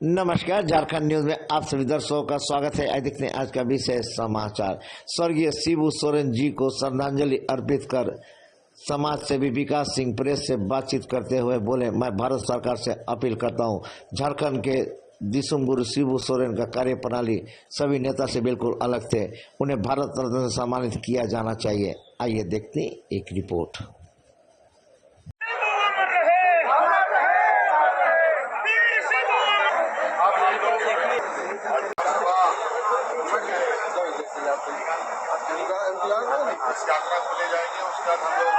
नमस्कार, झारखंड न्यूज में आप सभी दर्शकों का स्वागत है। आज देखते हैं आज का विशेष समाचार। स्वर्गीय शिबू सोरेन जी को श्रद्धांजलि अर्पित कर समाज सेवी विकास सिंह प्रेस से बातचीत करते हुए बोले, मैं भारत सरकार से अपील करता हूं, झारखंड के दिसुम गुरु शिबू सोरेन का कार्य प्रणाली सभी नेता से बिल्कुल अलग थे। उन्हें भारत रत्न से सम्मानित किया जाना चाहिए। आइए देखते हैं एक रिपोर्ट। यात्रा को ले जाएंगे, उसके बाद हम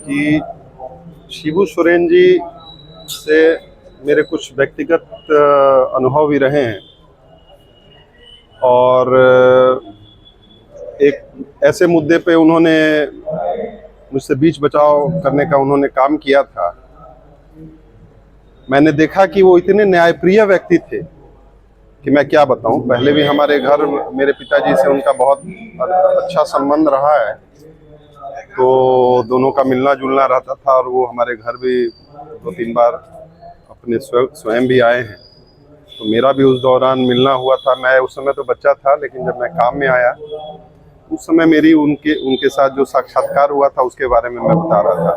कि शिबू सोरेन जी से मेरे कुछ व्यक्तिगत अनुभव भी रहे हैं और एक ऐसे मुद्दे पे उन्होंने मुझसे बीच बचाव करने का उन्होंने काम किया था। मैंने देखा कि वो इतने न्यायप्रिय व्यक्ति थे कि मैं क्या बताऊं। पहले भी हमारे घर मेरे पिताजी से उनका बहुत अच्छा संबंध रहा है, तो दोनों का मिलना जुलना रहता था और वो हमारे घर भी 2-3 बार अपने स्वयं भी आए हैं। तो मेरा भी उस दौरान मिलना हुआ था। मैं उस समय तो बच्चा था, लेकिन जब मैं काम में आया उस समय मेरी उनके साथ जो साक्षात्कार हुआ था उसके बारे में मैं बता रहा था।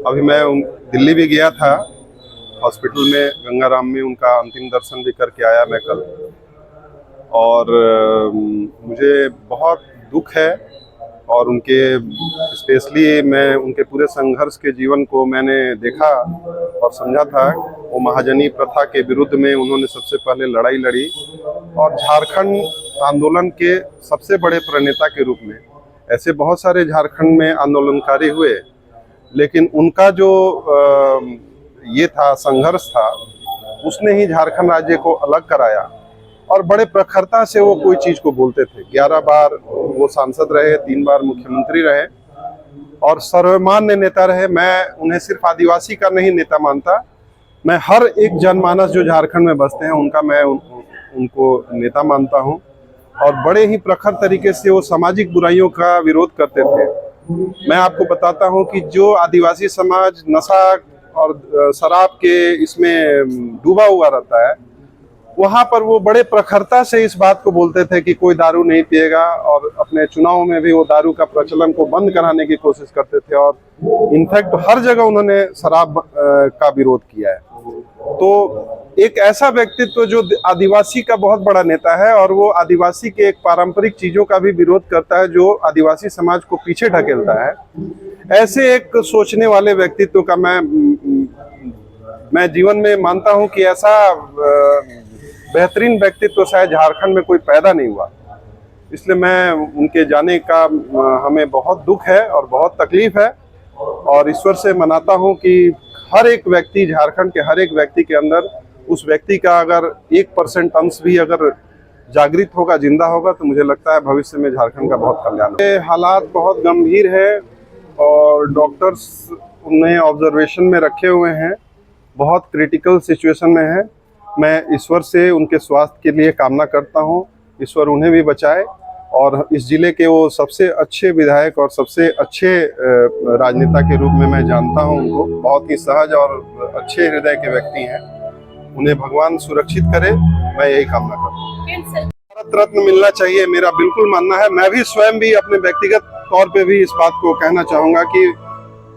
अभी मैं दिल्ली भी गया था, हॉस्पिटल में गंगाराम में उनका अंतिम दर्शन भी करके आया मैं कल। और मुझे बहुत दुख है और उनके स्पेशली मैं उनके पूरे संघर्ष के जीवन को मैंने देखा और समझा था। वो महाजनी प्रथा के विरुद्ध में उन्होंने सबसे पहले लड़ाई लड़ी और झारखंड आंदोलन के सबसे बड़े प्रणेता के रूप में। ऐसे बहुत सारे झारखंड में आंदोलनकारी हुए, लेकिन उनका जो ये था संघर्ष था, उसने ही झारखंड राज्य को अलग कराया और बड़े प्रखरता से वो कोई चीज को बोलते थे। 11 बार वो सांसद रहे, 3 बार मुख्यमंत्री रहे और सर्वमान्य नेता रहे। मैं उन्हें सिर्फ आदिवासी का नहीं नेता मानता, मैं हर एक जनमानस जो झारखंड में बसते हैं उनका मैं उनको नेता मानता हूं। और बड़े ही प्रखर तरीके से वो सामाजिक बुराइयों का विरोध करते थे। मैं आपको बताता हूं कि जो आदिवासी समाज नशा और शराब के इसमें डूबा हुआ रहता है, वहाँ पर वो बड़े प्रखरता से इस बात को बोलते थे कि कोई दारू नहीं पिएगा, और अपने चुनाव में भी वो दारू का प्रचलन को बंद कराने की कोशिश करते थे। और इनफैक्ट हर जगह उन्होंने शराब का विरोध किया है। तो एक ऐसा व्यक्तित्व जो आदिवासी का बहुत बड़ा नेता है और वो आदिवासी के एक पारंपरिक चीजों का भी विरोध करता है जो आदिवासी समाज को पीछे ढकेलता है, ऐसे एक सोचने वाले व्यक्तित्व का मैं जीवन में मानता हूं कि ऐसा बेहतरीन व्यक्तित्व शायद झारखंड में कोई पैदा नहीं हुआ। इसलिए मैं उनके जाने का हमें बहुत दुख है और बहुत तकलीफ है, और ईश्वर से मनाता हूं कि हर एक व्यक्ति, झारखंड के हर एक व्यक्ति के अंदर उस व्यक्ति का अगर 1% अंश भी अगर जागृत होगा, जिंदा होगा, तो मुझे लगता है भविष्य में झारखंड का बहुत कल्याण होगा। हालात बहुत गंभीर है और डॉक्टर्स उन्हें ऑब्जर्वेशन में रखे हुए हैं, बहुत क्रिटिकल सिचुएशन में है। मैं ईश्वर से उनके स्वास्थ्य के लिए कामना करता हूं, ईश्वर उन्हें भी बचाए। और इस जिले के वो सबसे अच्छे विधायक और सबसे अच्छे राजनेता के रूप में मैं जानता हूं उनको। बहुत ही सहज और अच्छे हृदय के व्यक्ति हैं। उन्हें भगवान सुरक्षित करे, मैं यही कामना करता हूँ। भारत रत्न मिलना चाहिए, मेरा बिल्कुल मानना है। मैं भी स्वयं भी अपने व्यक्तिगत तौर पे भी इस बात को कहना चाहूँगा कि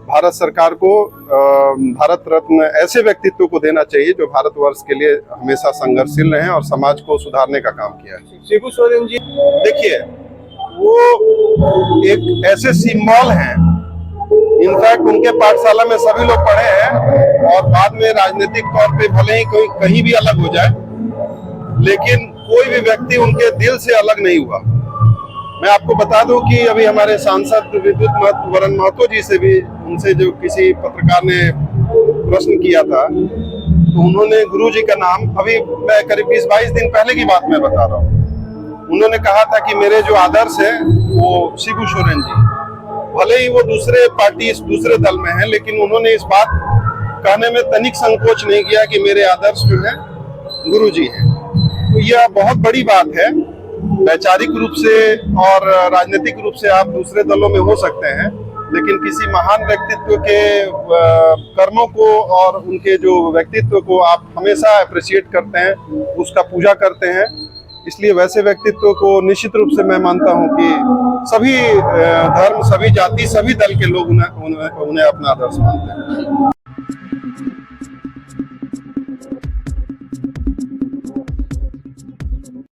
भारत सरकार को भारत रत्न ऐसे व्यक्तित्व को देना चाहिए जो भारतवर्ष के लिए हमेशा संघर्षशील रहे और समाज को सुधारने का काम किया है। शिबू सोरेन जी, देखिए, वो एक ऐसे सिंबल हैं। इनफैक्ट उनके पाठशाला में सभी लोग पढ़े हैं और बाद में राजनीतिक तौर पे भले ही कोई कहीं भी अलग हो जाए, लेकिन कोई भी व्यक्ति उनके दिल से अलग नहीं हुआ। मैं आपको बता दूं कि अभी हमारे सांसद विद्युत वरण महतो जी से भी, उनसे जो किसी पत्रकार ने प्रश्न किया था, तो उन्होंने गुरु जी का नाम, अभी मैं करीब 20-22 दिन पहले की बात मैं बता रहा हूँ, उन्होंने कहा था कि मेरे जो आदर्श है वो शिबू सोरेन जी, भले ही वो दूसरे पार्टी दूसरे दल में है, लेकिन उन्होंने इस बात कहने में तनिक संकोच नहीं किया कि मेरे आदर्श जो है गुरु जी हैं। तो यह बहुत बड़ी बात है। वैचारिक रूप से और राजनीतिक रूप से आप दूसरे दलों में हो सकते हैं, लेकिन किसी महान व्यक्तित्व के कर्मों को और उनके जो व्यक्तित्व को आप हमेशा अप्रिशिएट करते हैं, उसका पूजा करते हैं। इसलिए वैसे व्यक्तित्व को निश्चित रूप से मैं मानता हूं कि सभी धर्म, सभी जाति, सभी दल के लोग उन्हें अपना आदर्श मानते हैं।